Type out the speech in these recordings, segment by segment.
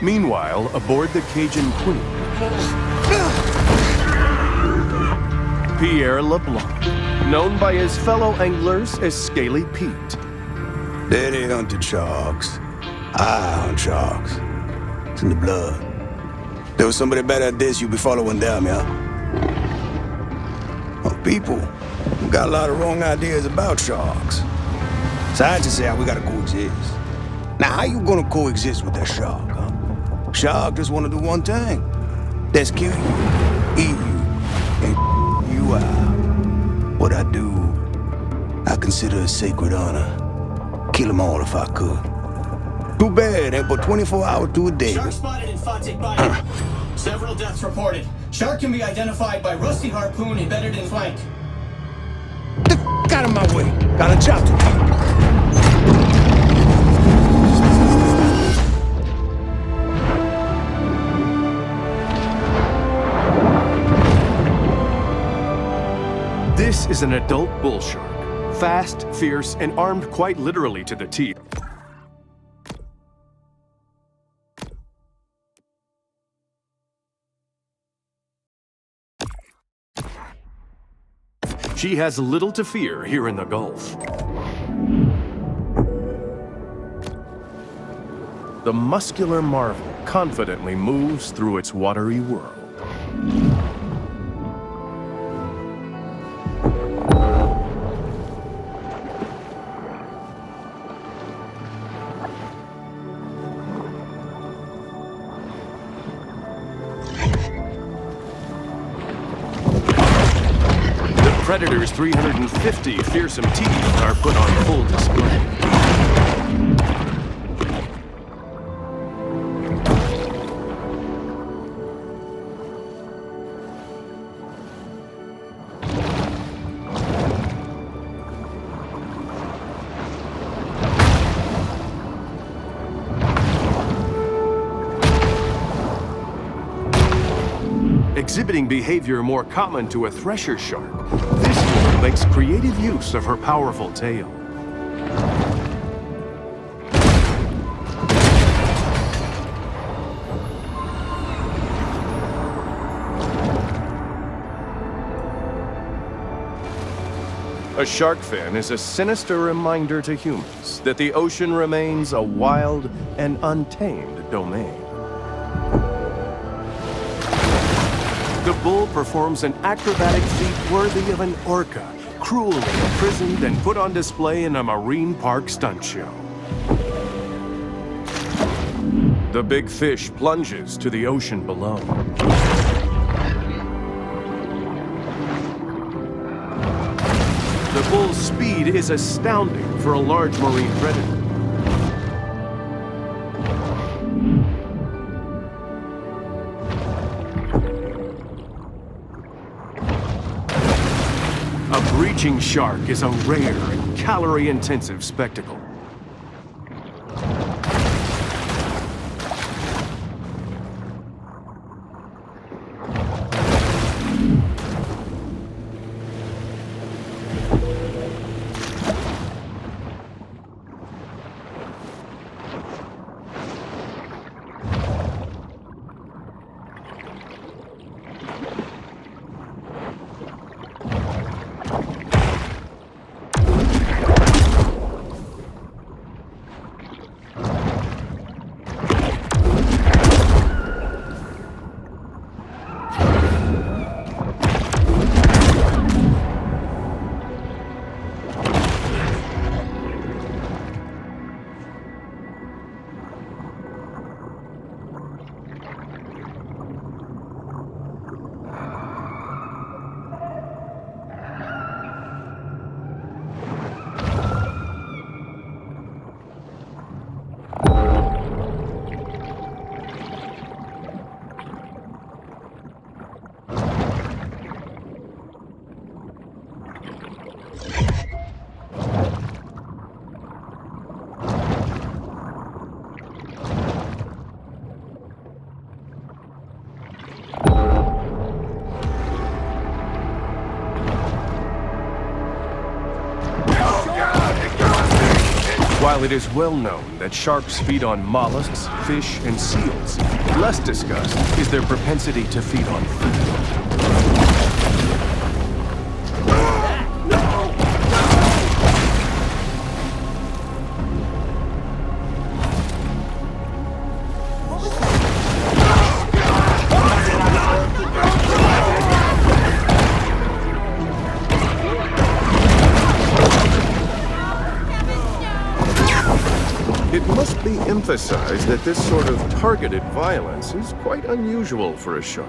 Meanwhile, aboard the Cajun Queen, Pierre LeBlanc, known by his fellow anglers as Scaly Pete. Daddy hunted sharks. I hunt sharks. It's in the blood. There was somebody better at this, you be following them, yeah? Well, people got a lot of wrong ideas about sharks. Scientists say we gotta coexist. Now, how you gonna coexist with that shark, huh? Shark just wanna do one thing. That's kill you, eat you, and you out. What I do, I consider a sacred honor. Kill them all if I could. Too bad, ain't but 24 hours to a day. Shark spotted in Fontic Bayou. Several deaths reported. Shark can be identified by rusty harpoon embedded in flank. The f*** out of my way. Got a job to do. This is an adult bull shark. Fast, fierce, and armed quite literally to the teeth. She has little to fear here in the Gulf. The muscular marvel confidently moves through its watery world. Predator's 350 fearsome teeth are put on full display. Exhibiting behavior more common to a thresher shark, this one makes creative use of her powerful tail. A shark fin is a sinister reminder to humans that the ocean remains a wild and untamed domain. The bull performs an acrobatic feat worthy of an orca, cruelly imprisoned and put on display in a marine park stunt show. The big fish plunges to the ocean below. The bull's speed is astounding for a large marine predator. A breaching shark is a rare and calorie-intensive spectacle. While it is well known that sharks feed on mollusks, fish, and seals, less discussed is their propensity to feed on food. It must be emphasized that this sort of targeted violence is quite unusual for a shark.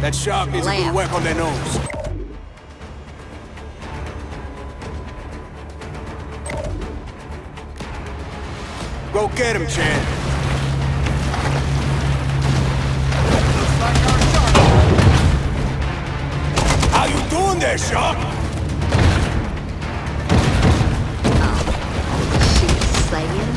That shark needs a good whack on their nose. Go get him, Chad. How you doing there, shark? Slaying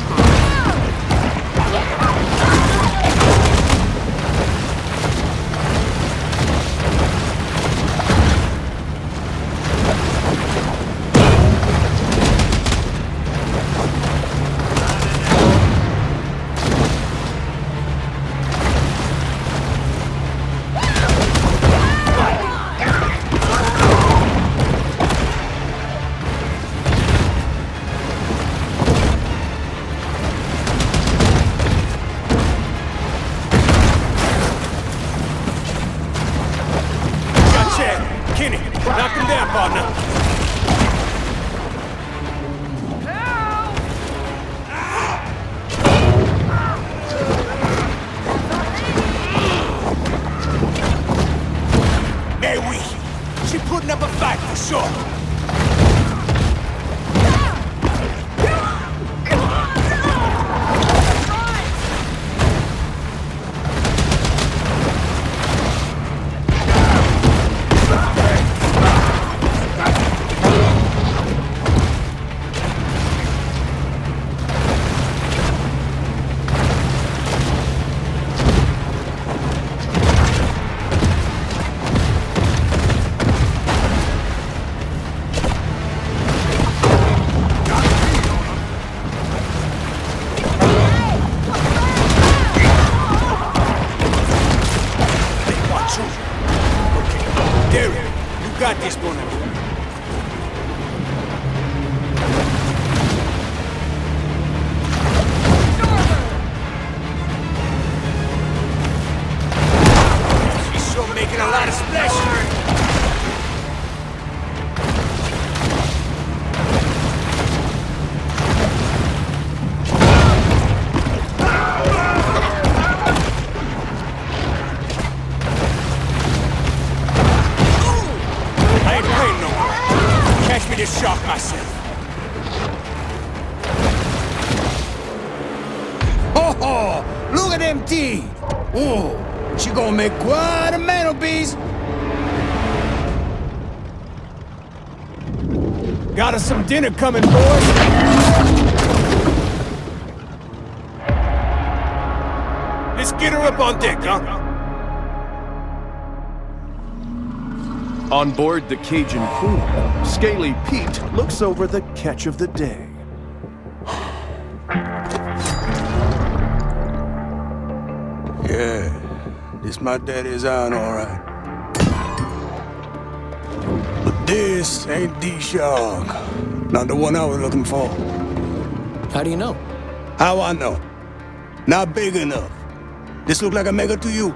Knock him down, partner. Hey, she putting up a fight for sure. Got this one. She's sure making a lot of splash. Just shock myself. Oh, look at them teeth. Oh, she gonna make quite a mantelpiece. Got us some dinner coming, boys. Let's get her up on deck, huh? On board the Cajun Queen, Scaly Pete looks over the catch of the day. Yeah, this my daddy's iron, all right. But this ain't the shark. Not the one I was looking for. How do you know? How I know? Not big enough. This look like a mega to you?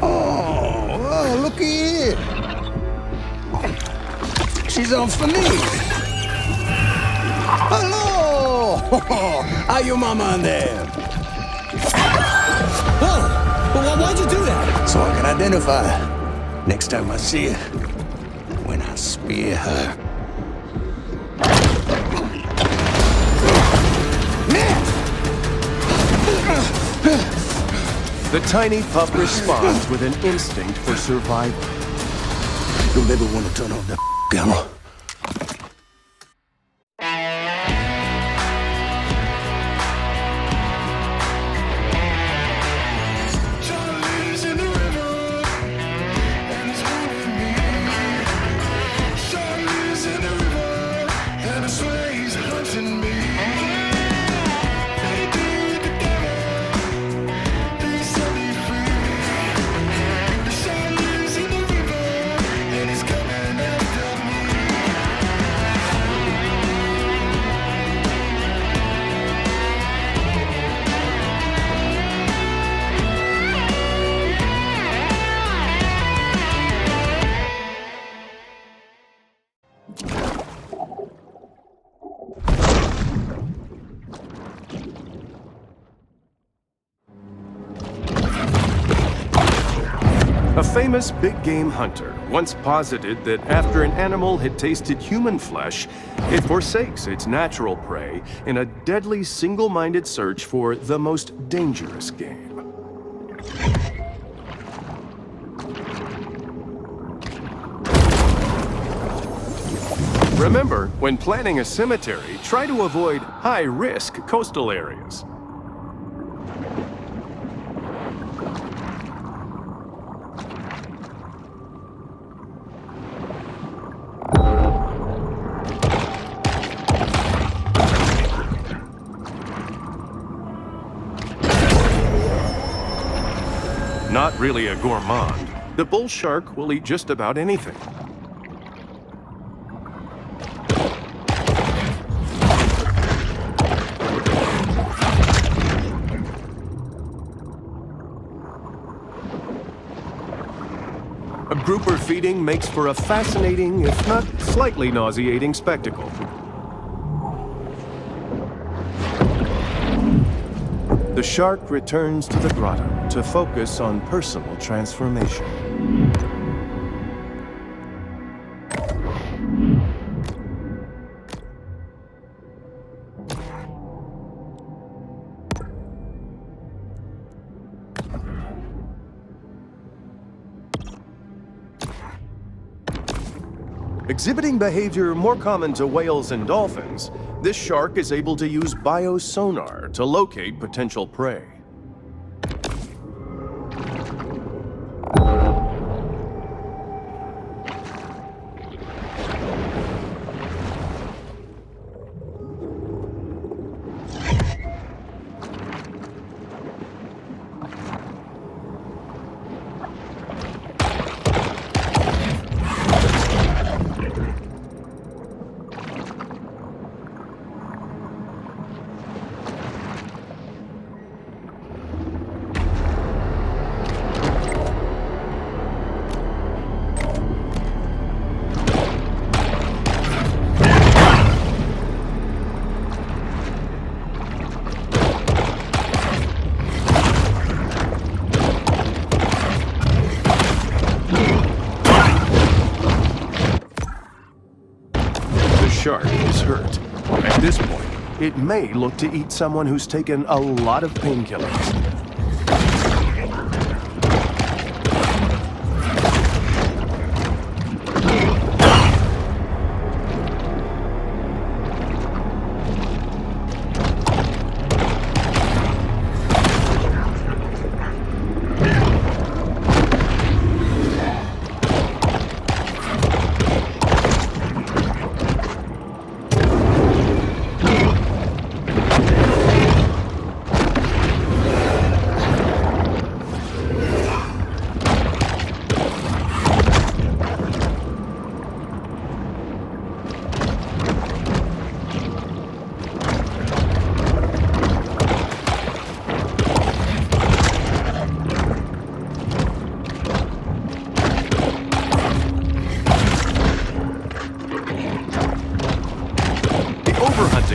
Oh, look here. She's on for me. Hello! How your mama in there? Whoa! Well, why'd you do that? So I can identify her next time I see her. When I spear her. The tiny pup responds with an instinct for survival. Don't ever want to turn off that camera. A famous big game hunter once posited that after an animal had tasted human flesh, it forsakes its natural prey in a deadly single-minded search for the most dangerous game. Remember, when planning a cemetery, try to avoid high-risk coastal areas. Not really a gourmand, the bull shark will eat just about anything. A grouper feeding makes for a fascinating, if not slightly nauseating, spectacle. The shark returns to the grotto to focus on personal transformation. Exhibiting behavior more common to whales and dolphins, this shark is able to use biosonar to locate potential prey. Shark is hurt. At this point, it may look to eat someone who's taken a lot of painkillers.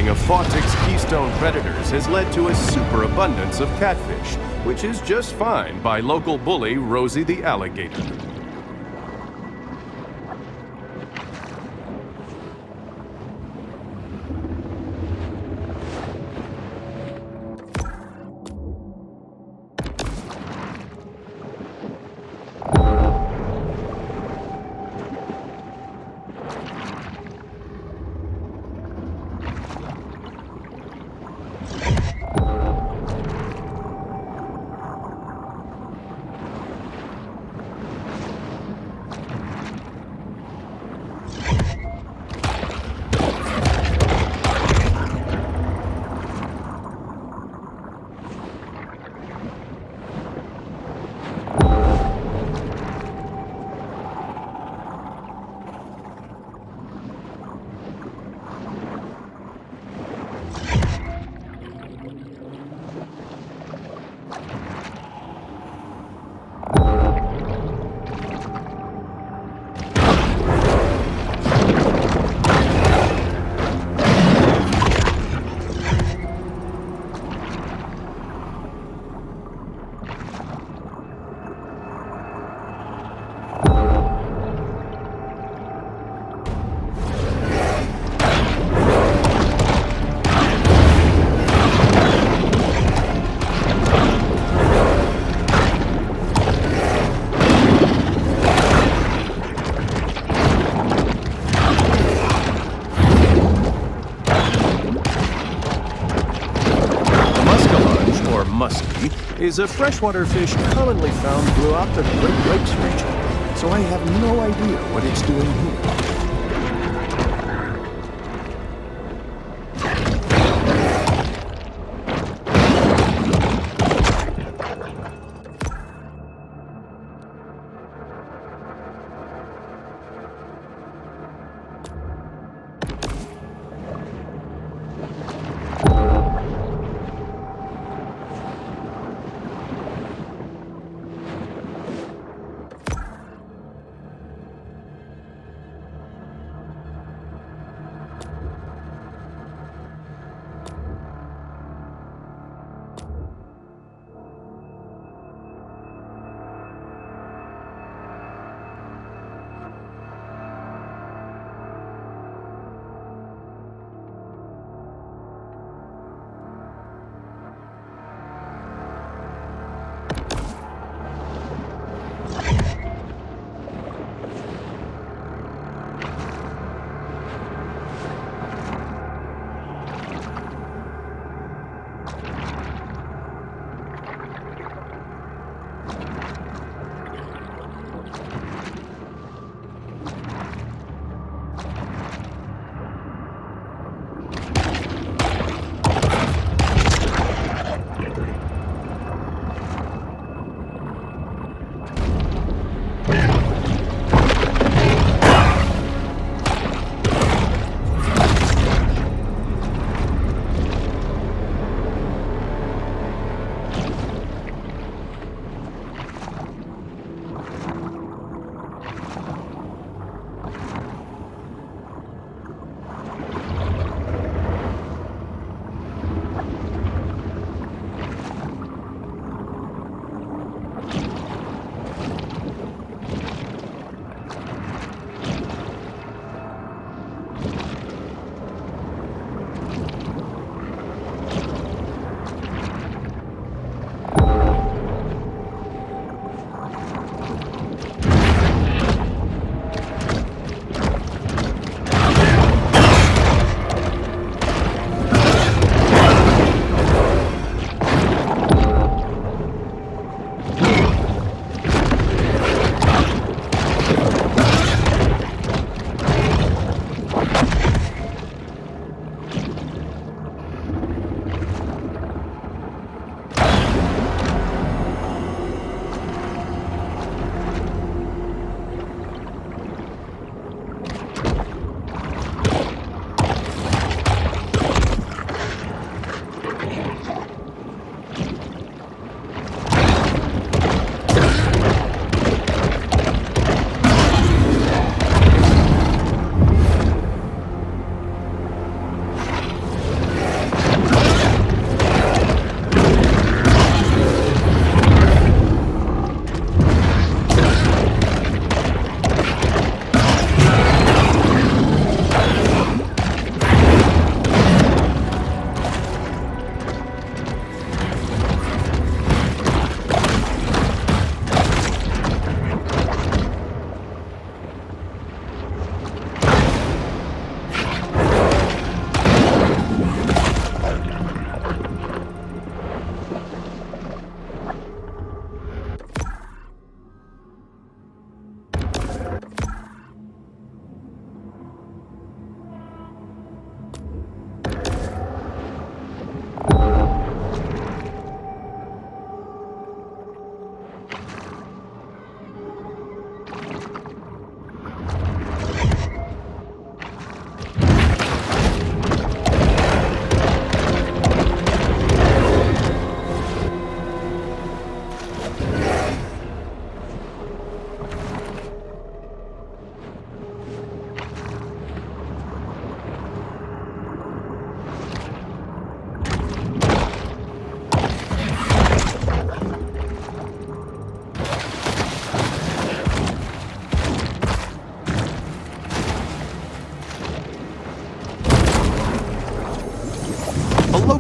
Of Fawtick's keystone predators has led to a superabundance of catfish, which is just fine by local bully Rosie the alligator. story is a freshwater fish commonly found throughout the Great Lakes region, so I have no idea what it's doing here.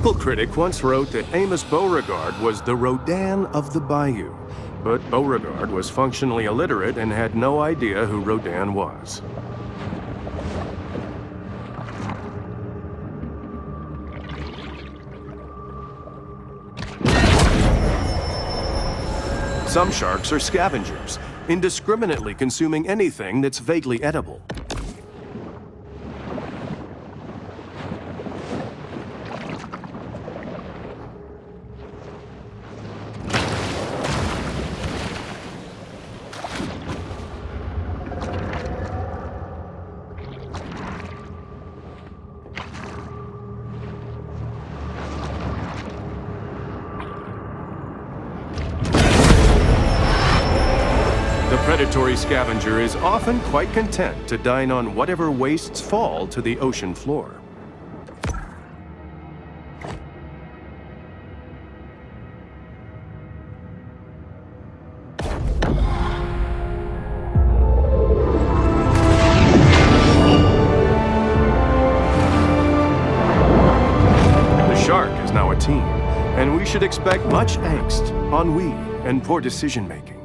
local critic once wrote that Amos Beauregard was the Rodin of the Bayou, but Beauregard was functionally illiterate and had no idea who Rodin was. Some sharks are scavengers, indiscriminately consuming anything that's vaguely edible. The predatory scavenger is often quite content to dine on whatever wastes fall to the ocean floor. The shark is now a teen, and we should expect much angst, ennui, and poor decision-making.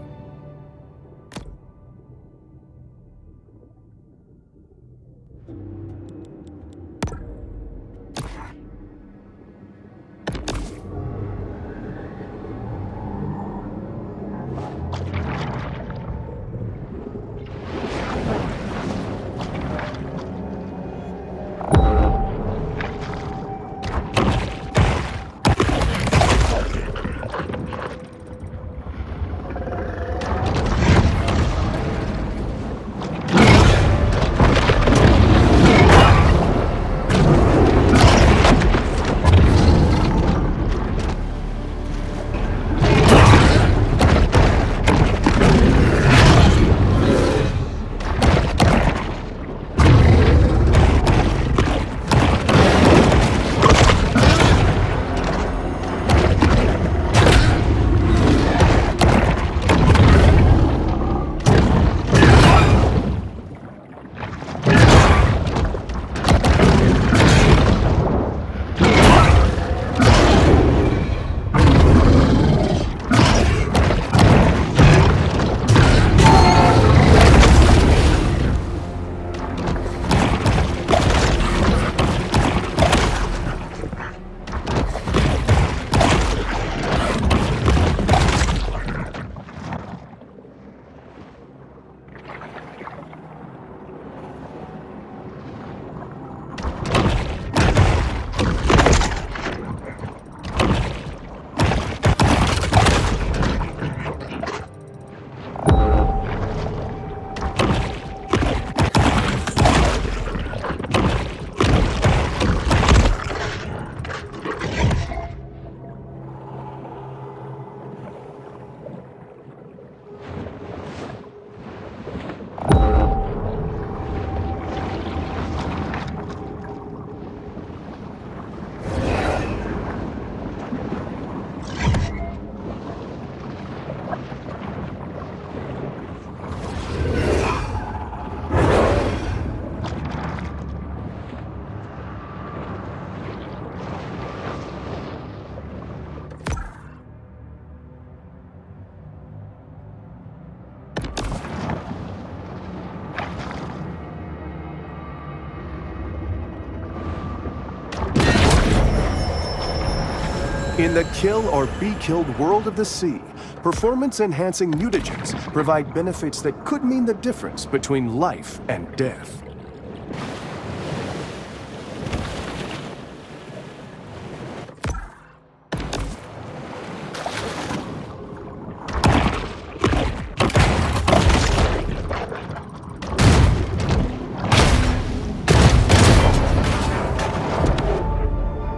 In the kill or be killed world of the sea, performance-enhancing mutagens provide benefits that could mean the difference between life and death.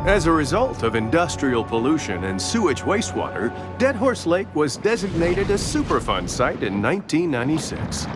As a result of industrial pollution and sewage wastewater, Dead Horse Lake was designated a Superfund site in 1996.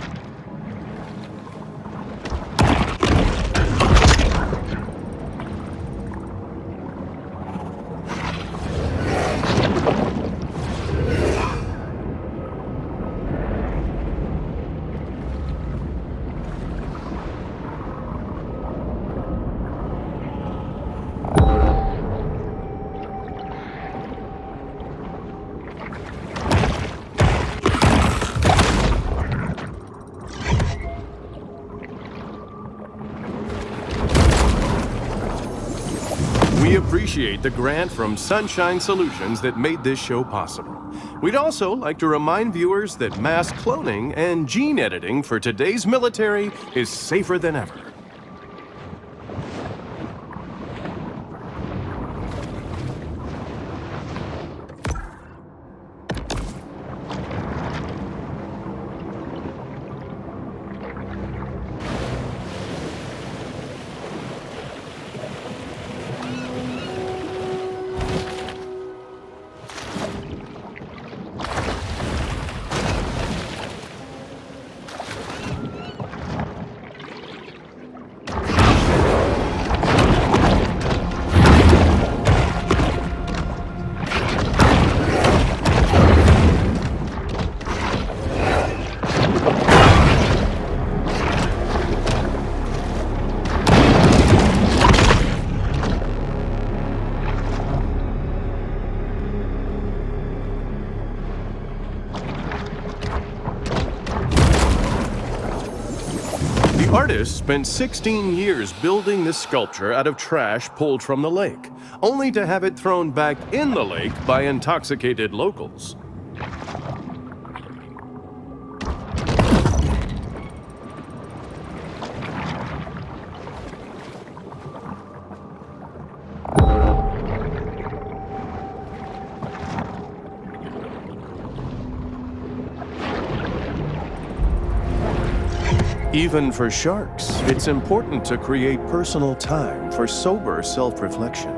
appreciate the grant from Sunshine Solutions that made this show possible. We'd also like to remind viewers that mass cloning and gene editing for today's military is safer than ever. The artist spent 16 years building this sculpture out of trash pulled from the lake, only to have it thrown back in the lake by intoxicated locals. Even for sharks, it's important to create personal time for sober self-reflection.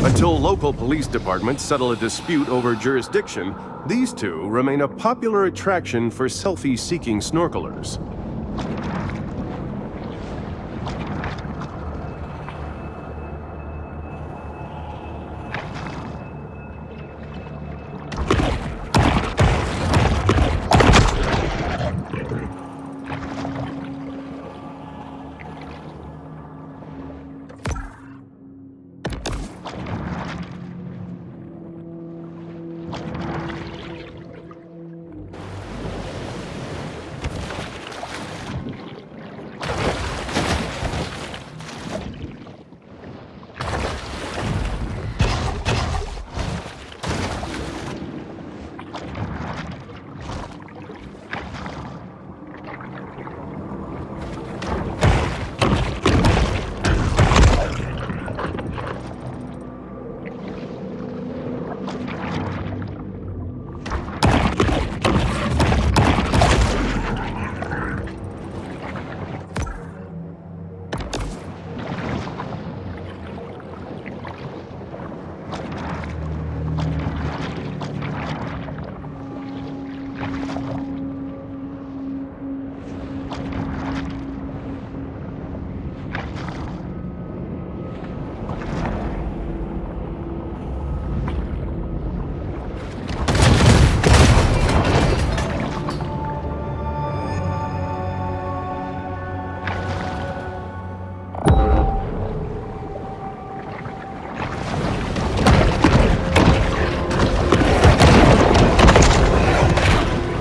Until local police departments settle a dispute over jurisdiction, these two remain a popular attraction for selfie-seeking snorkelers.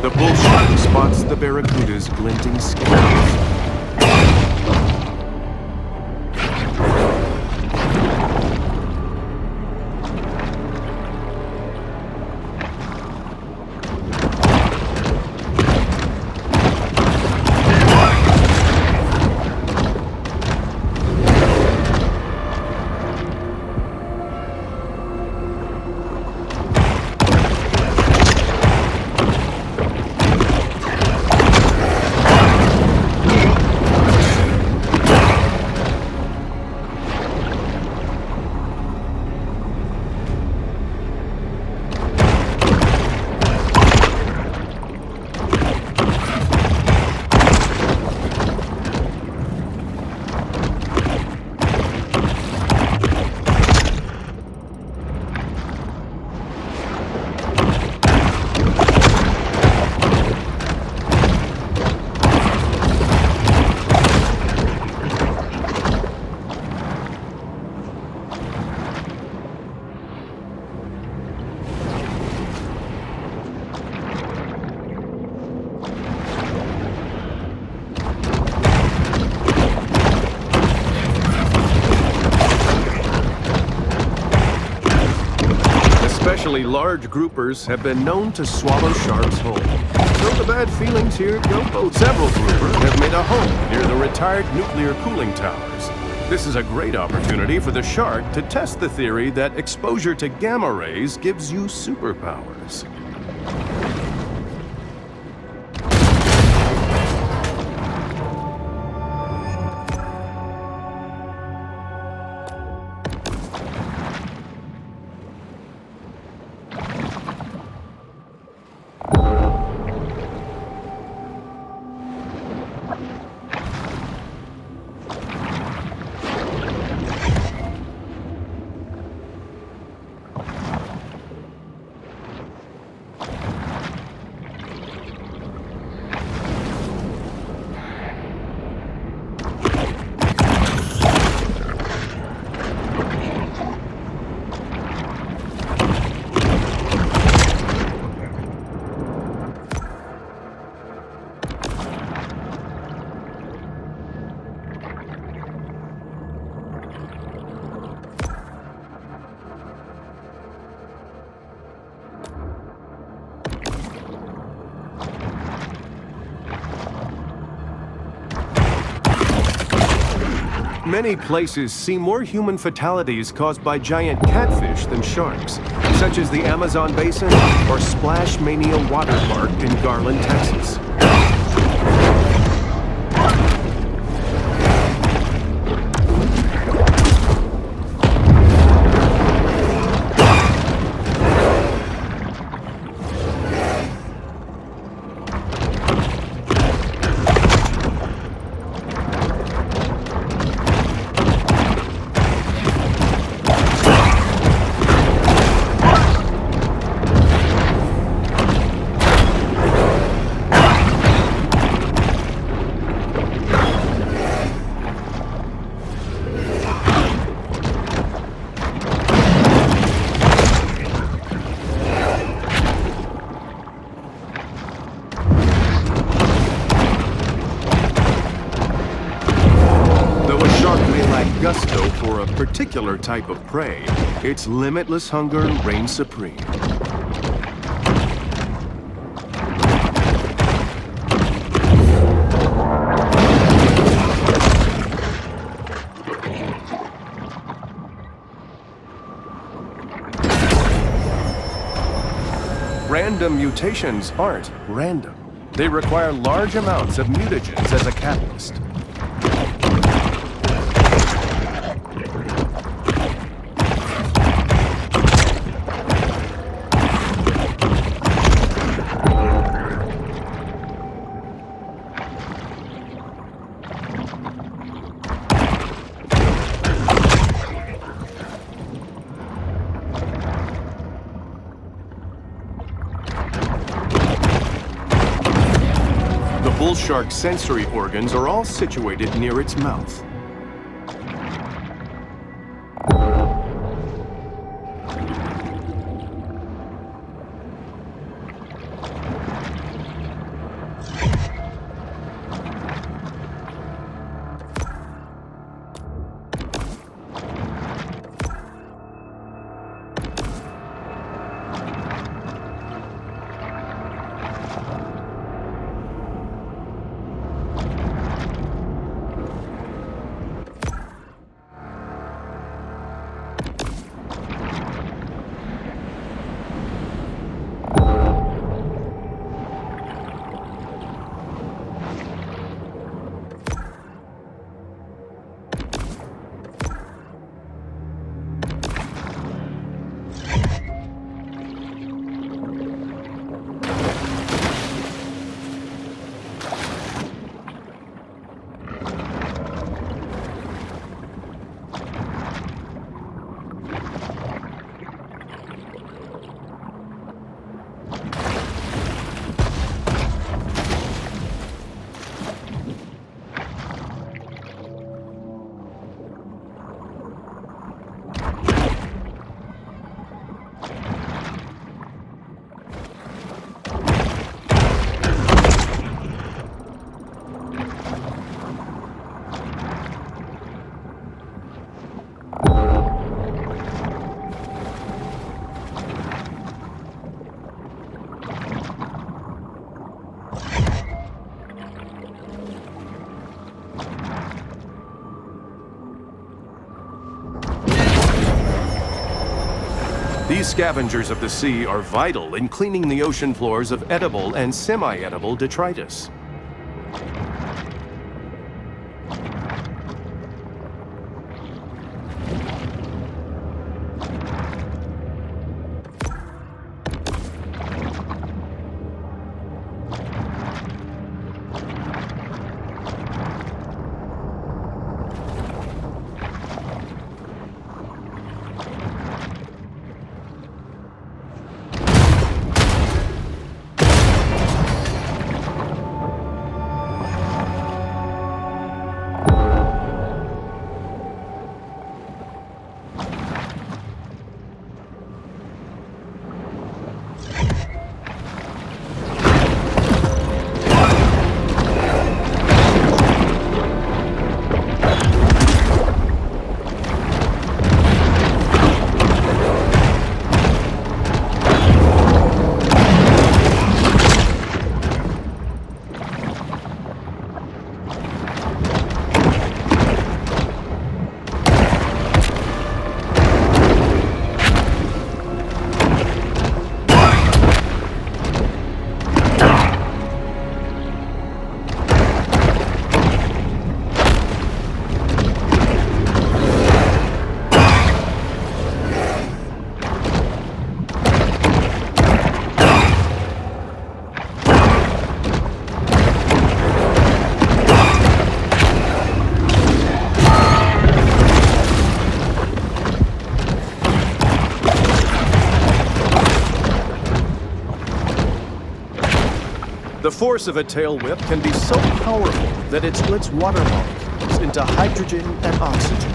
The bull shark spots the barracuda's glinting scales. Especially large groupers have been known to swallow sharks whole. So the bad feelings here go both. Several groupers have made a home near the retired nuclear cooling towers. This is a great opportunity for the shark to test the theory that exposure to gamma rays gives you superpowers. Many places see more human fatalities caused by giant catfish than sharks, such as the Amazon Basin or Splash Mania Water Park in Garland, Texas. Gusto for a particular type of prey, its limitless hunger reigns supreme. Random mutations aren't random. They require large amounts of mutagens as a catalyst. Bull shark's sensory organs are all situated near its mouth. These scavengers of the sea are vital in cleaning the ocean floors of edible and semi-edible detritus. The force of a tail whip can be so powerful that it splits water molecules into hydrogen and oxygen.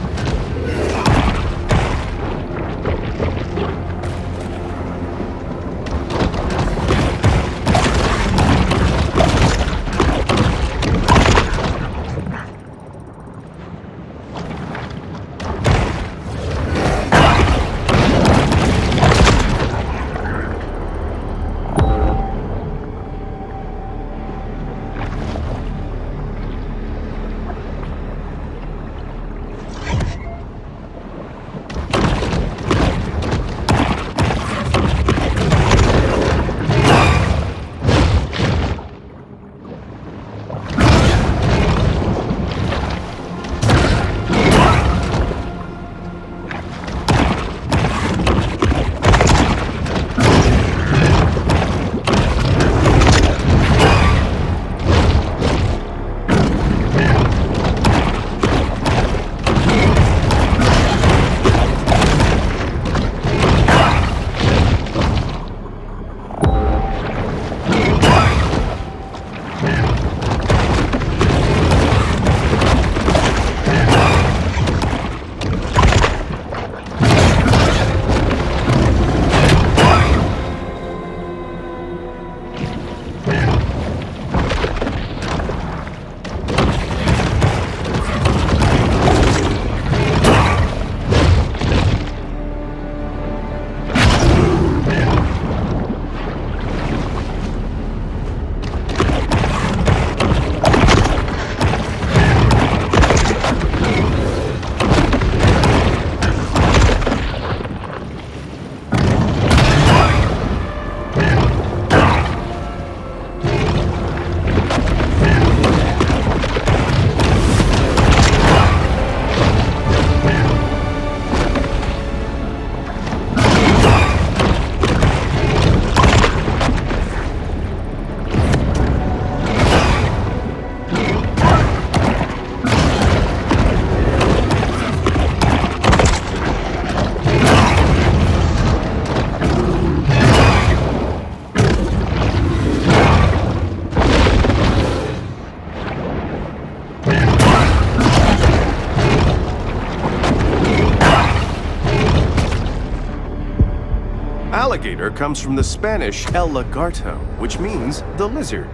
Alligator comes from the Spanish el lagarto, which means the lizard,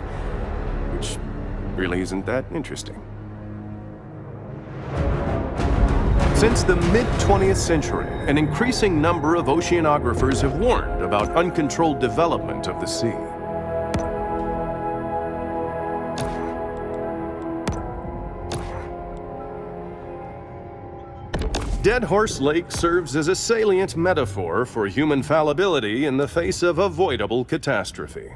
which really isn't that interesting. Since the mid-20th century, an increasing number of oceanographers have warned about uncontrolled development of the sea. Dead Horse Lake serves as a salient metaphor for human fallibility in the face of avoidable catastrophe.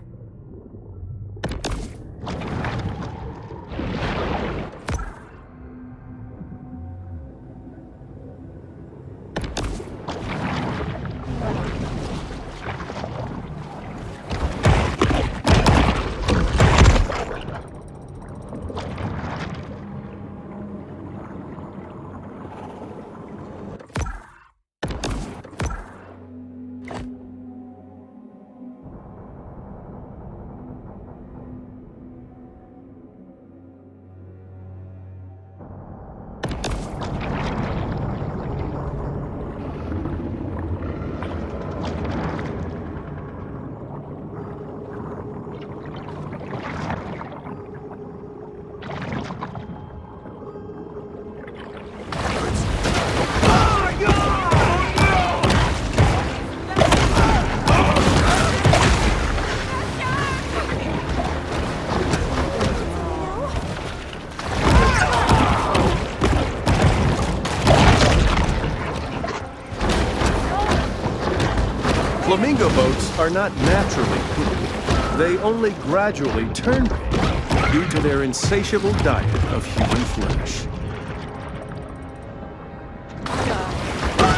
Flamingo boats are not naturally pink. They only gradually turn pink due to their insatiable diet of human flesh.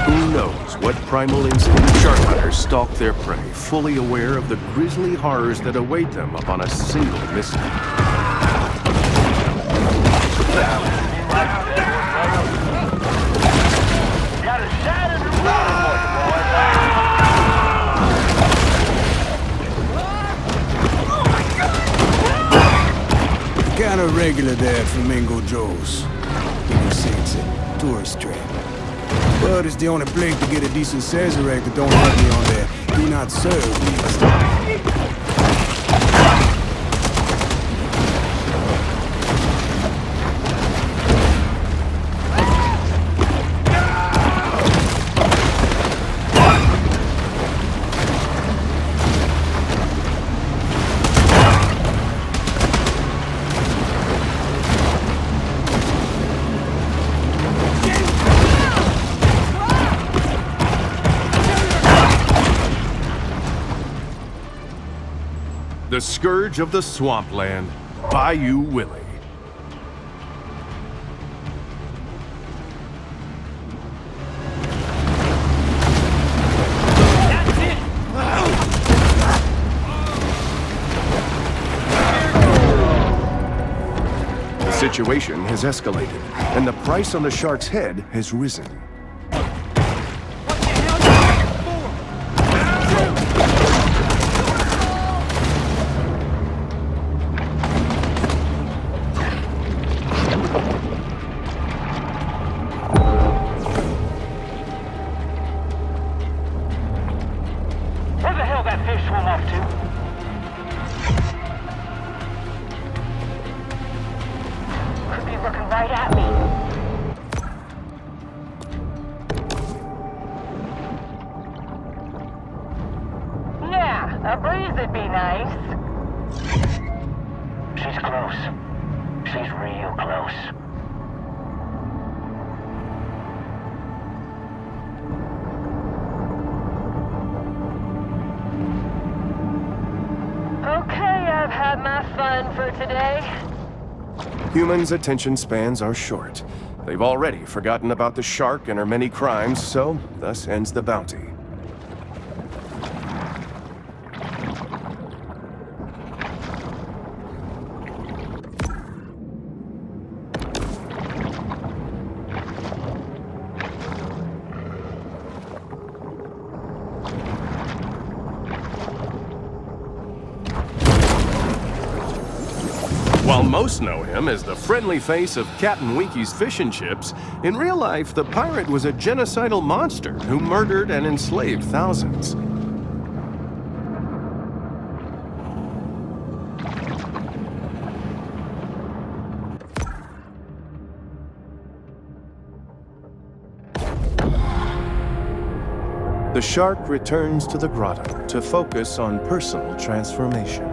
Who knows what primal instinct shark hunters stalk their prey, fully aware of the grisly horrors that await them upon a single misstep. Kinda regular there at Flamingo Joe's. You can see it's a tourist trap. But it's the only place to get a decent Sazerac that don't have me on there. Do not serve me. The scourge of the swampland, Bayou Willie. The situation has escalated, and the price on the shark's head has risen. A breeze would be nice. She's close. She's real close. Okay, I've had my fun for today. Humans' attention spans are short. They've already forgotten about the shark and her many crimes, so thus ends the bounty. While most know him as the friendly face of Captain Winky's Fish and Chips, in real life, the pirate was a genocidal monster who murdered and enslaved thousands. The shark returns to the grotto to focus on personal transformation.